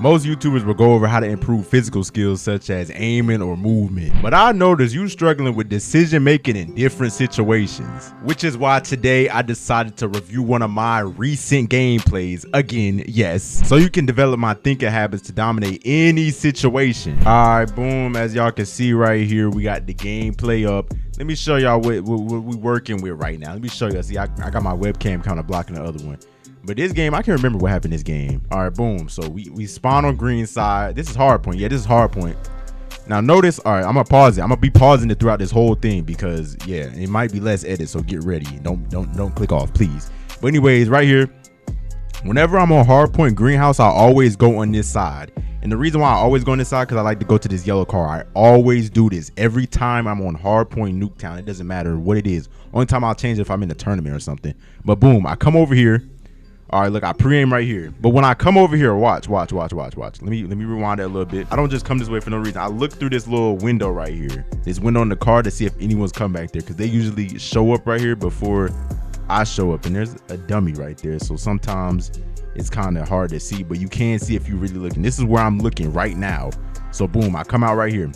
Most YouTubers will go over how to improve physical skills such as aiming or movement, but I noticed you struggling with decision making in different situations, which is why today I decided to review one of my recent gameplays again, yes, so you can develop my thinking habits to dominate any situation. All right, boom, as y'all can see right here, we got the gameplay up. Let me show y'all what we working with right now. Let me show you. See, I got my webcam kind of blocking the other one. But this game, I can't remember what happened in this game. All right, boom. So we spawn on green side. This is hard point. Yeah, this is hard point. Now notice, all right, I'm gonna pause it. I'm gonna be pausing it throughout this whole thing because yeah, it might be less edit. So get ready. Don't click off, please. But anyways, right here, whenever I'm on hard point greenhouse, I always go on this side. And the reason why I always go on this side because I like to go to this yellow car. I always do this every time I'm on hard point Nuketown. It doesn't matter what it is. Only time I'll change it if I'm in a tournament or something. But boom, I come over here. All right, look, I pre-aim right here. But when I come over here, watch. Let me rewind that a little bit. I don't just come this way for no reason. I look through this little window right here, this window in the car, to see if anyone's come back there, because they usually show up right here before I show up. And there's a dummy right there, so sometimes it's kind of hard to see, but you can see if you really looking. This is where I'm looking right now. So boom, I come out right here.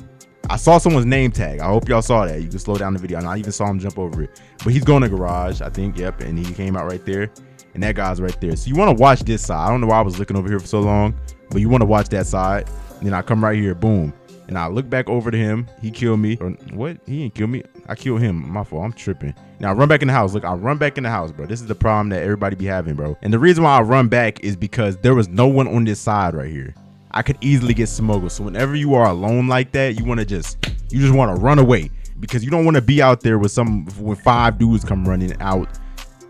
I saw someone's name tag. I hope y'all saw that. You can slow down the video. And I even saw him jump over it. But he's going to garage, I think. Yep, and he came out right there. And that guy's right there. So you want to watch this side. I don't know why I was looking over here for so long, but you want to watch that side. And then I come right here, boom. And I look back over to him. He killed me. Or what? He didn't kill me. I killed him. My fault. I'm tripping. Now I run back in the house. Look, I run back in the house, bro. This is the problem that everybody be having, bro. And the reason why I run back is because there was no one on this side right here. I could easily get smuggled. So whenever you are alone like that, you just want to run away, because you don't want to be out there with when 5 dudes come running out.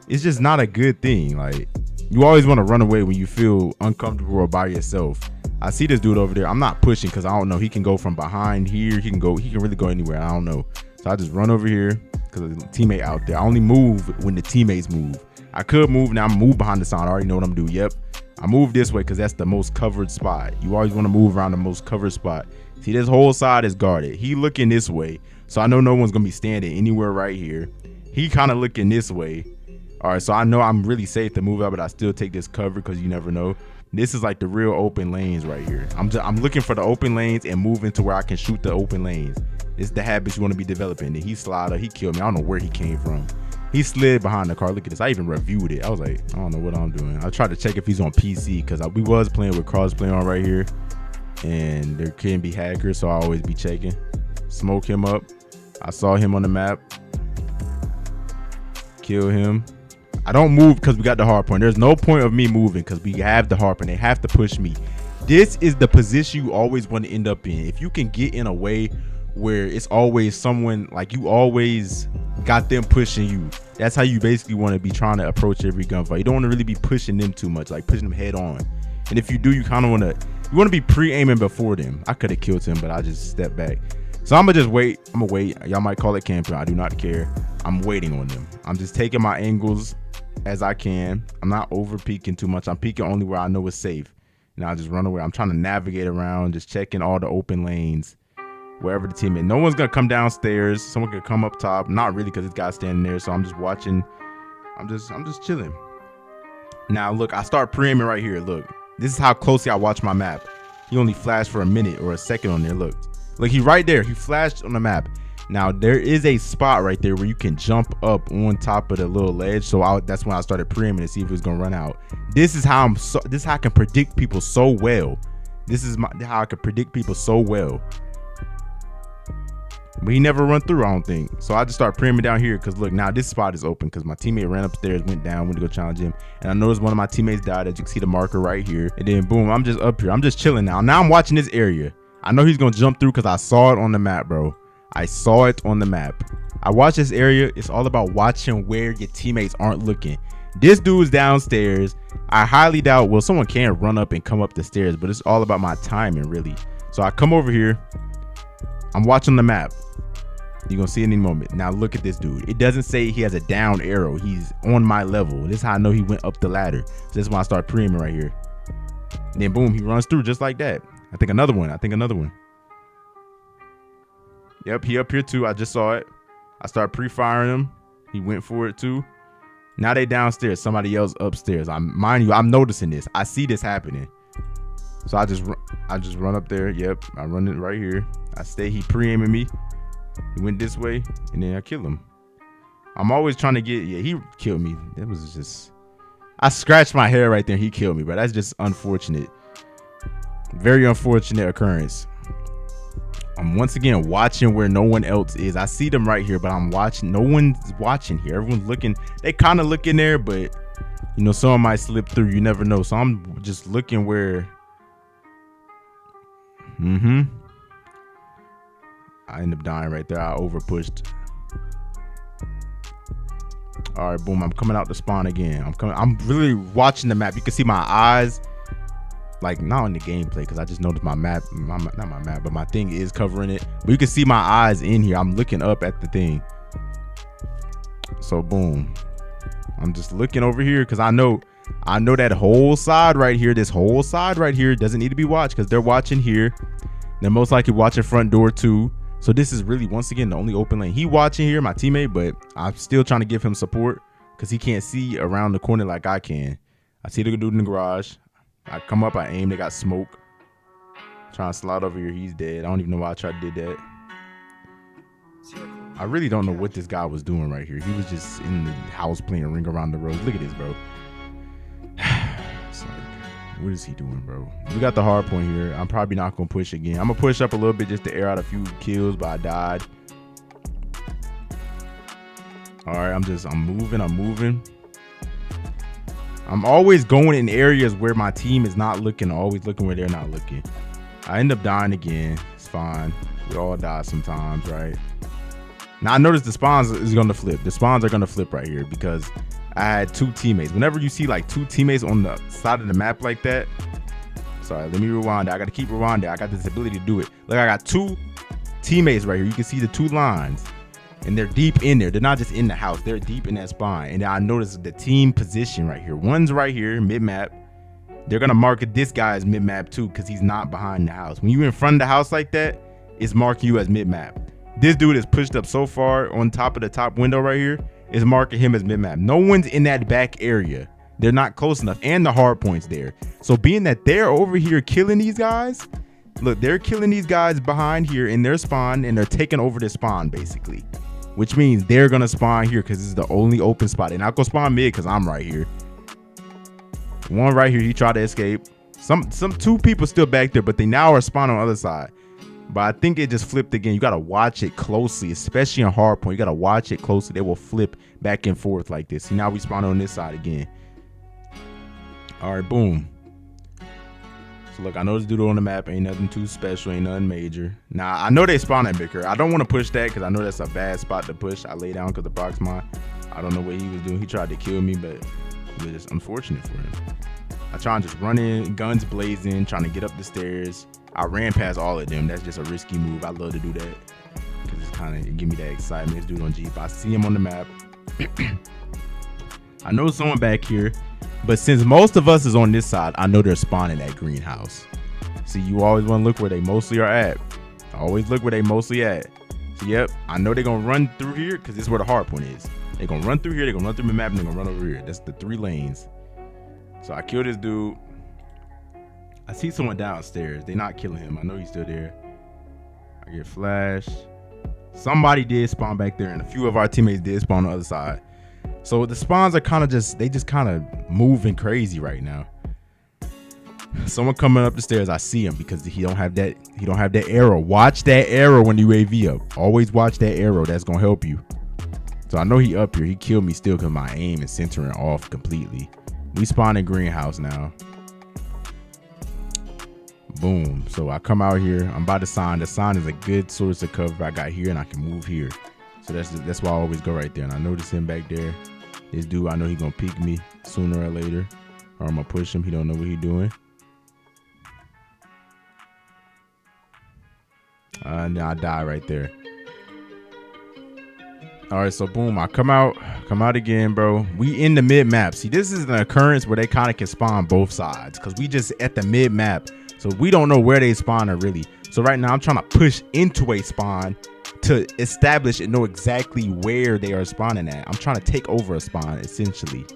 It's just not a good thing. Like, you always want to run away when you feel uncomfortable or by yourself. I see this dude over there. I'm not pushing because I don't know. He can go from behind here. He can really go anywhere. I don't know. So I just run over here because there's a teammate out there. I only move when the teammates move. I could move. Now I'm move behind the sign. I already know what I'm doing. Yep. I move this way because that's the most covered spot. You always want to move around the most covered spot. See, this whole side is guarded. He looking this way. So I know no one's going to be standing anywhere right here. He kind of looking this way. All right, so I know I'm really safe to move out, but I still take this cover because you never know. This is like the real open lanes right here. I'm looking for the open lanes and moving to where I can shoot the open lanes. It's the habits you want to be developing. And he slid up, he killed me. I don't know where he came from. He slid behind the car. Look at this. I even reviewed it. I was like, I don't know what I'm doing. I tried to check if he's on PC because we was playing with crossplay on right here, and there can be hackers, so I always be checking. Smoke him up. I saw him on the map. Kill him. I don't move because we got the hard point. There's no point of me moving because we have the hard point. They have to push me. This is the position you always want to end up in. If you can get in a way where it's always someone, like you always got them pushing you, that's how you basically want to be trying to approach every gunfight. You don't want to really be pushing them too much, like pushing them head on. And if you do, you kind of want to be pre-aiming before them. I could have killed him, but I just stepped back. So I'm gonna just wait. I'm gonna wait. Y'all might call it camping. I do not care. I'm waiting on them. I'm just taking my angles as I can. I'm not over peeking too much. I'm peeking only where I know it's safe. Now I just run away. I'm trying to navigate around, just checking all the open lanes wherever the team is. No one's gonna come downstairs. Someone could come up top. Not really, because this guy's standing there. So I'm just watching. I'm just chilling. Now look, I start pre-aiming right here. Look, this is how closely I watch my map. He only flashed for a minute or a second on there. Look, he right there. He flashed on the map. Now there is a spot right there where you can jump up on top of the little ledge. So that's when I started pre-aiming to see if it was gonna run out. This is how I can predict people so well. This is how I can predict people so well. But he never run through, I don't think. So I just start pre-aiming down here because look, now this spot is open because my teammate ran upstairs, went down, went to go challenge him. And I noticed one of my teammates died, as you can see the marker right here. And then boom, I'm just up here. I'm just chilling now. Now I'm watching this area. I know he's gonna jump through because I saw it on the map, bro. I saw it on the map. I watch this area. It's all about watching where your teammates aren't looking. This dude's downstairs. I highly doubt, well, someone can run up and come up the stairs, but it's all about my timing, really. So I come over here. I'm watching the map. You're gonna see it in a moment. Now look at this dude. It doesn't say he has a down arrow. He's on my level. This is how I know he went up the ladder. So this is when I start pre-aiming right here. And then boom, he runs through just like that. I think another one. Yep, he up here too. I just saw it. I start pre-firing him. He went for it too. Now they downstairs. Somebody else upstairs. Mind you, I'm noticing this. I see this happening. So I just run up there. Yep, I run it right here. I stay. He pre-aiming me. He went this way, and then I kill him. I'm always trying to get. Yeah, he killed me. That was just. I scratched my hair right there. He killed me, but that's just unfortunate. Very unfortunate occurrence. I'm once again watching where no one else is. I see them right here, but I'm watching. No one's watching here. Everyone's looking. They kind of look in there, but you know, someone might slip through. You never know. So I'm just looking where. I end up dying right there. I over pushed. All right, boom. I'm coming out the spawn again. I'm really watching the map. You can see my eyes, like not on the gameplay, because I just noticed my map, not my map, but my thing is covering it. But you can see my eyes in here. I'm looking up at the thing. So boom. I'm just looking over here because I know that whole side right here, this whole side right here doesn't need to be watched because they're watching here. They're most likely watching front door too. So this is really, once again, the only open lane. He watching here, my teammate, but I'm still trying to give him support because he can't see around the corner like I can. I see the dude in the garage. I come up, I aim, they got smoke. Trying to slide over here, he's dead. I don't even know why I tried to do that. I really don't know what this guy was doing right here. He was just in the house playing Ring Around the Road. Look at this, bro. It's like, what is he doing, bro? We got the hard point here. I'm probably not gonna push again. I'm gonna push up a little bit just to air out a few kills, but I died. All right, I'm moving. I'm always going in areas where my team is not looking, always looking where they're not looking. I end up dying again. It's fine. We all die sometimes, right? Now I noticed the spawns is gonna flip. The spawns are gonna flip right here because I had two teammates. Whenever you see like two teammates on the side of the map like that, sorry, let me rewind it. I gotta keep rewinding. I got this ability to do it. Look, I got two teammates right here. You can see the two lines and they're deep in there. They're not just in the house. They're deep in that spawn. And I noticed the team position right here. One's right here, mid-map. They're gonna mark this guy as mid-map too because he's not behind the house. When you're in front of the house like that, it's marking you as mid-map. This dude is pushed up so far on top of the top window right here, is marking him as mid-map. No one's in that back area. They're not close enough, and the hard point's there. So being that they're over here killing these guys, look, they're killing these guys behind here in their spawn, and they're taking over the spawn basically, which means they're gonna spawn here because this is the only open spot. They're not gonna spawn mid because I'm right here. One right here, he tried to escape. Some two people still back there, but they now are spawning on the other side. But I think it just flipped again. You got to watch it closely, especially in hard point. You got to watch it closely. They will flip back and forth like this. See, now we spawn on this side again. All right, boom. So look, I know this dude on the map ain't nothing too special, ain't nothing major. Now, I know they spawn at Bicker. I don't want to push that because I know that's a bad spot to push. I lay down because the box mine. I don't know what he was doing. He tried to kill me, but it was just unfortunate for him. I try and just run in, guns blazing, trying to get up the stairs. I ran past all of them. That's just a risky move. I love to do that because it's kind of give me that excitement. This dude on Jeep, I see him on the map. I know someone back here, but since most of us is on this side, I know they're spawning at greenhouse. See, you always want to look where they mostly are at. Always look where they mostly at. So yep, I know they're gonna run through here because this is where the hard point is. They're gonna run through here. They're gonna run through the map, and they're gonna run over here. That's the 3 lanes. So I killed this dude. I see someone downstairs. They're not killing him. I know he's still there. I get flashed. Somebody did spawn back there, and a few of our teammates did spawn on the other side. So the spawns are kind of they just kind of moving crazy right now. Someone coming up the stairs. I see him because he don't have that arrow. Watch that arrow when you UAV up. Always watch that arrow. That's gonna help you. So I know he up here. He killed me still because my aim is centering off completely. We spawn in greenhouse now. Boom. So I come out here. I'm by the sign. The sign is a good source of cover. I got here and I can move here. So that's why I always go right there. And I notice him back there. This dude, I know he gonna peek me sooner or later, or I'm gonna push him. He don't know what he doing. And I die right there. All right, so boom, I come out again, bro. We in the mid map. See, this is an occurrence where they kind of can spawn both sides because we just at the mid map. So we don't know where they spawn are really. So right now I'm trying to push into a spawn to establish and know exactly where they are spawning at. I'm trying to take over a spawn essentially.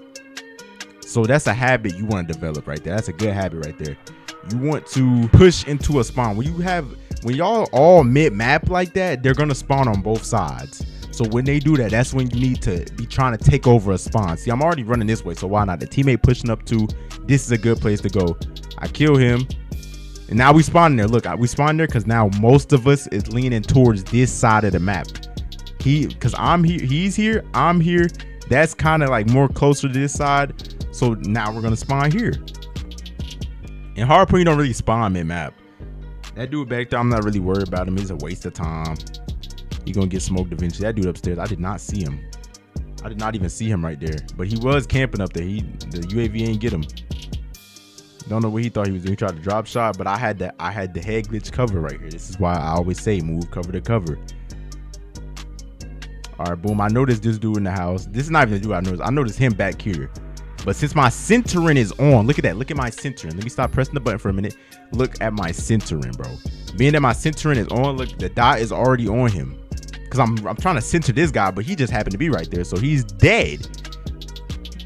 So that's a habit you want to develop right there. That's a good habit right there. You want to push into a spawn. When y'all all mid-map like that, they're gonna spawn on both sides. So when they do that, that's when you need to be trying to take over a spawn. See, I'm already running this way, so why not? The teammate pushing up too. This is a good place to go. I kill him. And now we spawn there. Look, we spawn there because now most of us is leaning towards this side of the map. Because I'm here, he's here, I'm here. That's kind of like more closer to this side. So now we're gonna spawn here. In hardpoint, you don't really spawn mid-map. That dude back there, I'm not really worried about him. It's a waste of time. He gonna get smoked eventually. That dude upstairs, I did not see him. I did not even see him right there. But he was camping up there. The UAV ain't get him. Don't know what he thought he was doing. He tried to drop shot, but I had the head glitch cover right here. This is why I always say move cover to cover. All right, boom. I noticed this dude in the house. This is not even the dude I noticed. I noticed him back here. But since my centering is on, look at that. Look at my centering. Let me stop pressing the button for a minute. Look at my centering, bro. Being that my centering is on, look, the dot is already on him. Because I'm trying to center this guy, but he just happened to be right there. So he's dead.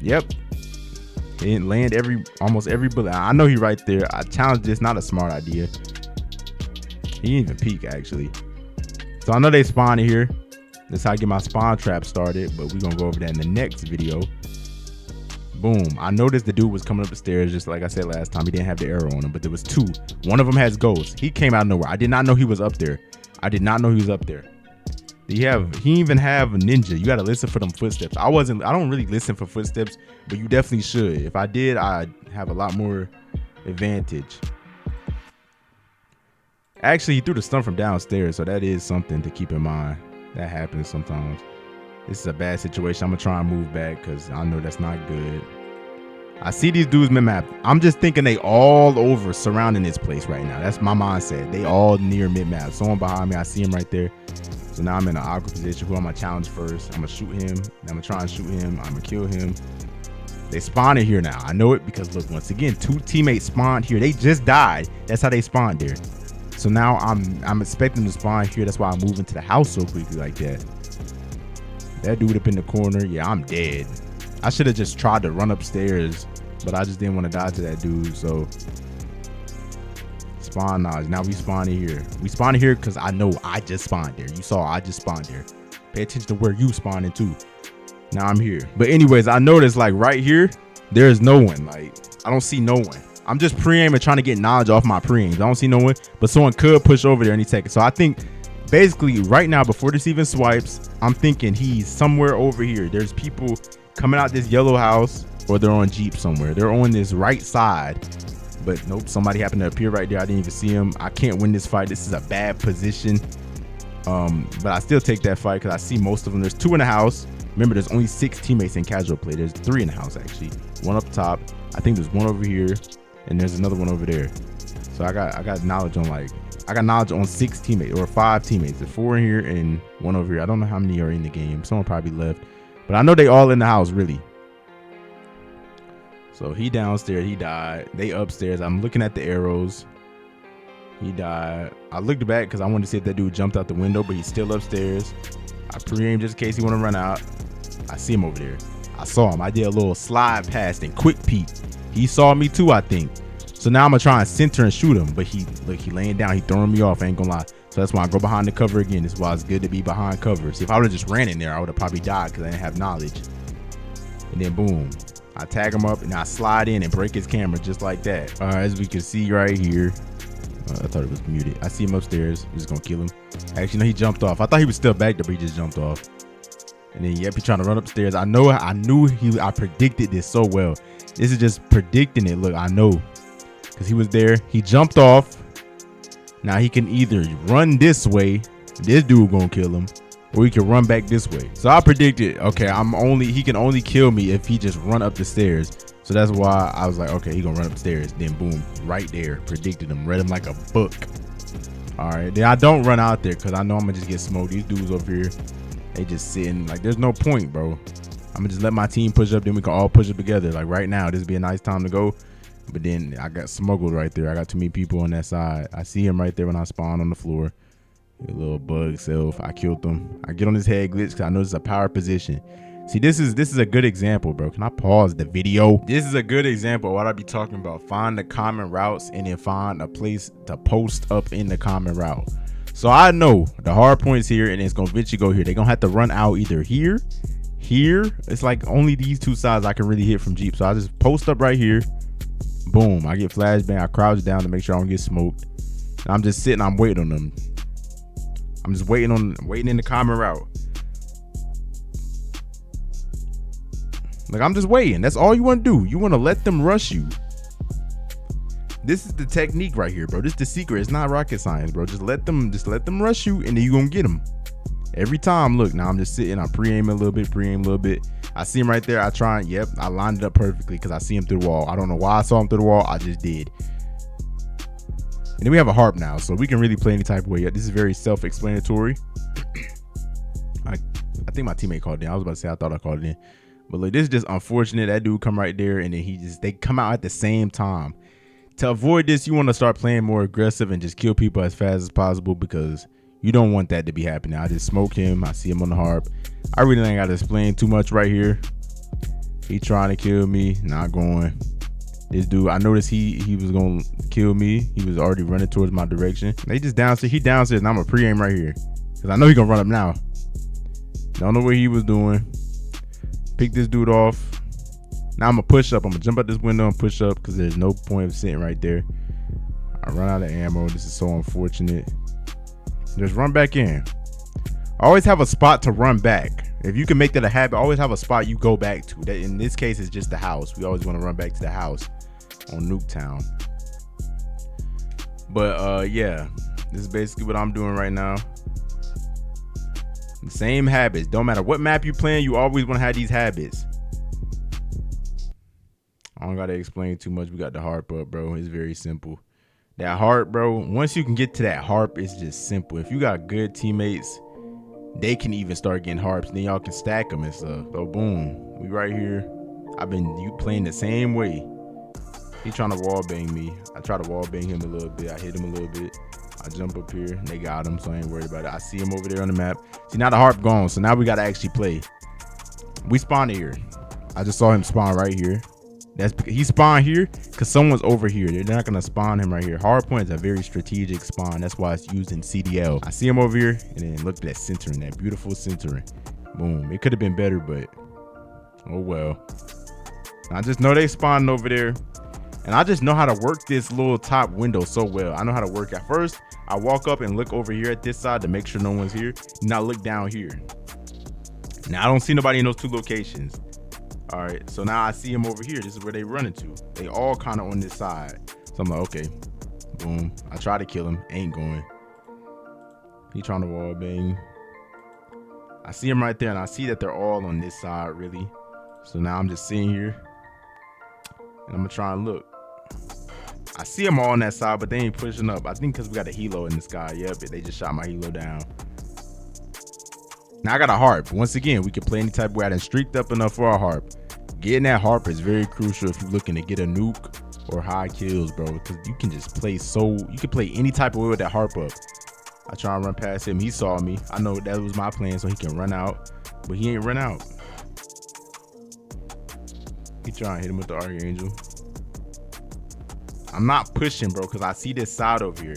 Yep. He didn't land almost every bullet. I know he right there. I challenged this. Not a smart idea. He didn't even peek, actually. So I know they spawned here. That's how I get my spawn trap started. But we're going to go over that in the next video. Boom. I noticed the dude was coming up the stairs, just like I said last time. He didn't have the arrow on him, but there was two. One of them has ghosts. He came out of nowhere. I did not know he was up there. I did not know he was up there. He even have a ninja. You got to listen for them footsteps. I don't really listen for footsteps, but you definitely should. If I did, I'd have a lot more advantage. Actually, he threw the stun from downstairs, so that is something to keep in mind. That happens sometimes. This is a bad situation. I'm gonna try and move back because I know that's not good. I see these dudes mid-map. I'm just thinking they all over surrounding this place right now. That's my mindset. They all near mid-map. Someone behind me, I see him right there. So now I'm in an awkward position. Who am I challenge first? I'm gonna shoot him. I'm gonna try and shoot him. I'm gonna kill him. They spawned in here now. I know it because look, once again, two teammates spawned here. They just died. That's how they spawned there. So now I'm expecting them to spawn here. That's why I'm moving to the house so quickly like that. That dude up in the corner. Yeah, I'm dead. I should have just tried to run upstairs, but I just didn't want to die to that dude. So spawn knowledge. Now we spawn in here. We spawn in here because I know I just spawned there. You saw I just spawned there. Pay attention to where you spawned into. Now I'm here. But anyways, I noticed like right here, there's no one. Like I don't see no one. I'm just pre-aiming, trying to get knowledge off my pre-aims. I don't see no one, but someone could push over there any second. So I think basically right now, before this even swipes, I'm thinking he's somewhere over here. There's people coming out this yellow house, or they're on Jeep somewhere. They're on this right side, but nope, somebody happened to appear right there. I didn't even see him. I can't win this fight. This is a bad position. But I still take that fight because I see most of them. There's two in the house. Remember, there's only 6 teammates in casual play. There's 3 in the house, actually. One up top. I think there's one over here, and there's another one over there. So I got knowledge on I got knowledge on 6 teammates or 5 teammates. There's 4 in here and 1 over here. I don't know how many are in the game. Someone probably left, but I know they all in the house really. So he downstairs, he died. They upstairs. I'm looking at the arrows. He died. I looked back because I wanted to see if that dude jumped out the window, but he's still upstairs. I pre-aimed just in case he want to run out. I see him over there. I saw him. I did a little slide past and quick peek. He saw me too, I think. So now I'm gonna try and center and shoot him, but he laying down. He throwing me off. I ain't gonna lie. So that's why I go behind the cover again. This is why it's good to be behind cover. See, if I would have just ran in there, I would have probably died because I didn't have knowledge. And then boom, I tag him up and I slide in and break his camera just like that. As we can see right here. I thought it was muted. I see him upstairs. I'm just gonna kill him. Actually, no, he jumped off. I thought he was still back there, but he just jumped off. And then yep, he's trying to run upstairs. I predicted this so well. This is just predicting it. Look, I know. Because he was there. He jumped off. Now he can either run this way. This dude gonna kill him. Or he can run back this way. So I predicted, okay, he can only kill me if he just run up the stairs. So that's why I was like, okay, he gonna run upstairs. Then boom, right there, predicted him, read him like a book. All right, then I don't run out there because I know I'm gonna just get smoked. These dudes over here, they just sitting, like there's no point, bro. I'm gonna just let my team push up, then we can all push up together. Like right now, this would be a nice time to go. But then I got smuggled right there. I got too many people on that side. I see him right there when I spawn on the floor. A little bug self. I killed him. I get on his head glitch because I know this is a power position. See, this is a good example, bro. Can I pause the video? This is a good example of what I be talking about. Find the common routes and then find a place to post up in the common route. So I know the hard points here, and it's gonna eventually go here. They're gonna have to run out either here. It's like only these two sides I can really hit from Jeep. So I just post up right here. Boom. I get flashbang. I crouch down to make sure I don't get smoked. And I'm just sitting. I'm waiting on them. I'm just waiting in the common route. Like, I'm just waiting. That's all you want to do. You want to let them rush you. This is the technique right here, bro. This is the secret. It's not rocket science, bro. Just let them rush you, and then you gonna get them every time. Look, now I'm just sitting. I'm pre-aiming a little bit. I see him right there. I try. Yep, I lined it up perfectly because I see him through the wall. I don't know why I saw him through the wall. I just did. And then we have a harp now, so we can really play any type of way. This is very self-explanatory. I think my teammate called it in. I was about to say I thought I called it in. But look, this is just unfortunate. That dude come right there, and then they come out at the same time. To avoid this, you want to start playing more aggressive and just kill people as fast as possible, because you don't want that to be happening. I just smoke him. I see him on the harp. I really ain't got to explain too much right here. He trying to kill me. Not going. This dude, I noticed he was going to kill me. He was already running towards my direction. They just downstairs. He downstairs, and I'm a pre-aim right here, because I know he going to run up now. Don't know what he was doing. Pick this dude off. Now I'm gonna push up. I'm gonna jump out this window and push up, because there's no point of sitting right there. I run out of ammo. This is so unfortunate. Just run back in. Always have a spot to run back. If you can make that a habit, always have a spot you go back to. That in this case is just the house. We always want to run back to the house on Nuketown. But yeah, this is basically what I'm doing right now. The same habits. Don't matter what map you playing, you always want to have these habits. I don't gotta explain too much. We got the harp up, bro. It's very simple. That harp, bro, once you can get to that harp, it's just simple. If you got good teammates, they can even start getting harps, and then y'all can stack them and stuff. So boom, we right here. I've been playing the same way. He trying to wall bang me. I try to wall bang him a little bit. I hit him a little bit. I jump up here. They got him, so I ain't worried about it. I see him over there on the map. See, now the harp gone, so now we gotta actually play. We spawned here. I just saw him spawn right here. That's because he spawned here because someone's over here. They're not gonna spawn him right here. Hardpoint is a very strategic spawn. That's why it's used in CDL. I see him over here, and then look at that centering, that beautiful centering. Boom. It could have been better, but oh well. I just know they spawned over there, and I just know how to work this little top window so well. I know how to work. At first, I walk up and look over here at this side to make sure no one's here. Now look down here. Now I don't see nobody in those two locations. All right, so now I see him over here. This is where they running to. They all kind of on this side. So I'm like, okay, boom. I try to kill him, ain't going. He trying to wall bang. I see him right there, and I see that they're all on this side, really. So now I'm just sitting here, and I'm gonna try and look. I see them all on that side, but they ain't pushing up. I think because we got a helo in the sky. Yep, they just shot my helo down. Now I got a harp. Once again, we can play any type of way. I done streaked up enough for a harp. Getting that harp is very crucial if you're looking to get a nuke or high kills, bro, because you can just play you can play any type of way with that harp up. I try and run past him. He saw me. I know that was my plan, so he can run out, but he ain't run out. He trying to hit him with the Archangel. I'm not pushing, bro, because I see this side over here.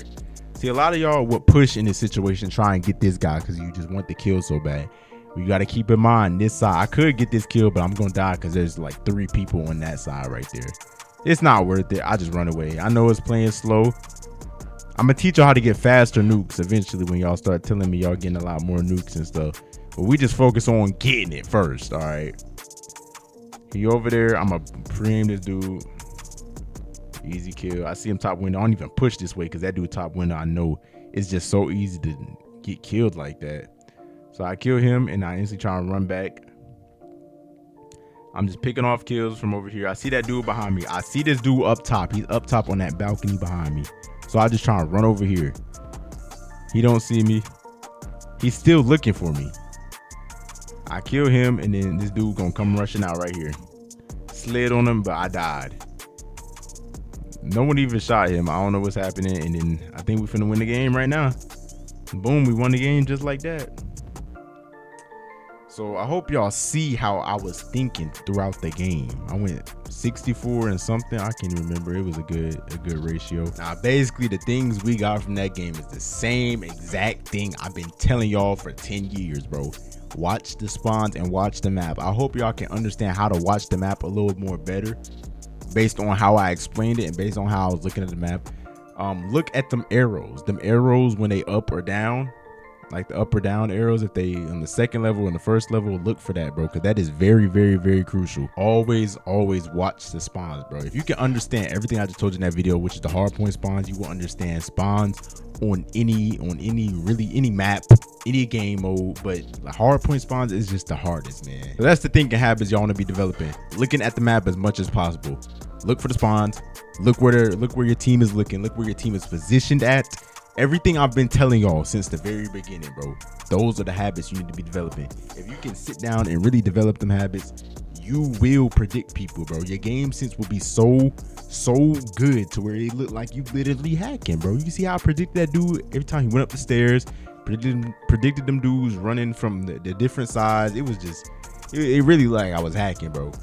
See, a lot of y'all would push in this situation, try and get this guy because you just want the kill so bad. You got to keep in mind this side. I could get this kill, but I'm going to die because there's like 3 people on that side right there. It's not worth it. I just run away. I know it's playing slow. I'm going to teach y'all how to get faster nukes eventually when y'all start telling me y'all getting a lot more nukes and stuff. But we just focus on getting it first, all right? He over there. I'm going to pre-aim this dude. Easy kill. I see him top window. I don't even push this way because that dude top window, I know it's just so easy to get killed like that. So I kill him, and I instantly try and run back. I'm just picking off kills from over here. I see that dude behind me. I see this dude up top. He's up top on that balcony behind me. So I just try and run over here. He don't see me. He's still looking for me. I kill him, and then this dude gonna come rushing out right here. Slid on him, but I died. No one even shot him. I don't know what's happening. And then I think we finna win the game right now. Boom, we won the game just like that. So I hope y'all see how I was thinking throughout the game. I went 64 and something. I can't even remember. It was a good ratio. Now, basically, the things we got from that game is the same exact thing I've been telling y'all for 10 years, bro. Watch the spawns and watch the map. I hope y'all can understand how to watch the map a little more better based on how I explained it and based on how I was looking at the map. Look at them arrows. Them arrows when they up or down, like the up or down arrows, if they on the second level and the first level, look for that, bro, because that is very, very, very crucial. Always watch the spawns, bro. If you can understand everything I just told you in that video, which is the hard point spawns, you will understand spawns on any map, any game mode. But the hard point spawns is just the hardest, man. So that's the thinking habits y'all want to be developing. Looking at the map as much as possible. Look for the spawns. Look where your team is looking. Look where your team is positioned at. Everything I've been telling y'all since the very beginning, bro. Those are the habits you need to be developing. If you can sit down and really develop them habits, you will predict people, bro. Your game sense will be so good to where it look like you literally hacking, bro. You can see how I predicted that dude every time he went up the stairs. Predicted them dudes running from the different sides. It was just, it really like I was hacking, bro.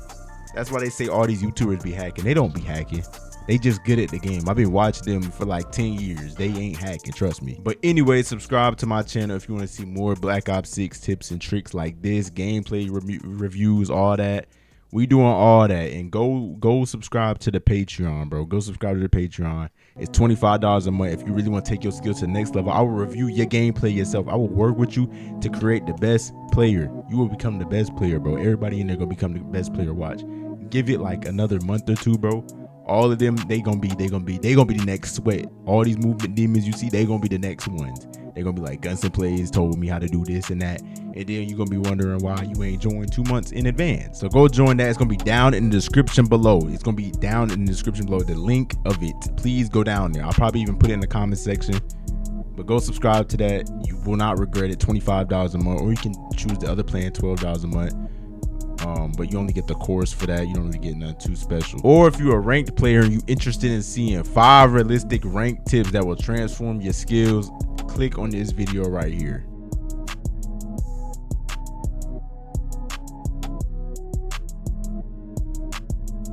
That's why they say all these YouTubers be hacking. They don't be hacking. They just good at the game. I've been watching them for like 10 years. They ain't hacking, trust me. But anyway, subscribe to my channel if you want to see more Black Ops 6 tips and tricks like this, gameplay reviews, all that. We doing all that. And go subscribe to the Patreon, bro. Go subscribe to the Patreon. It's $25 a month. If you really want to take your skills to the next level, I will review your gameplay yourself. I will work with you to create the best player. You will become the best player, bro. Everybody in there gonna become the best player. Watch. Give it like another month or two, bro. All of them, they gonna be the next Sweat. All these movement demons you see, they gonna be the next ones. They gonna be like Gunson Plays told me how to do this and that, and then you're gonna be wondering why you ain't joined 2 months in advance. So go join that. It's gonna be down in the description below. It's gonna be down in the description below, the link of it. Please go down there. I'll probably even put it in the comment section. But go subscribe to that. You will not regret it. $25 a month, or you can choose the other plan, $12 a month. But you only get the course for that. You don't really get nothing too special. Or if you're a ranked player and you're interested in seeing 5 realistic ranked tips that will transform your skills, click on this video right here.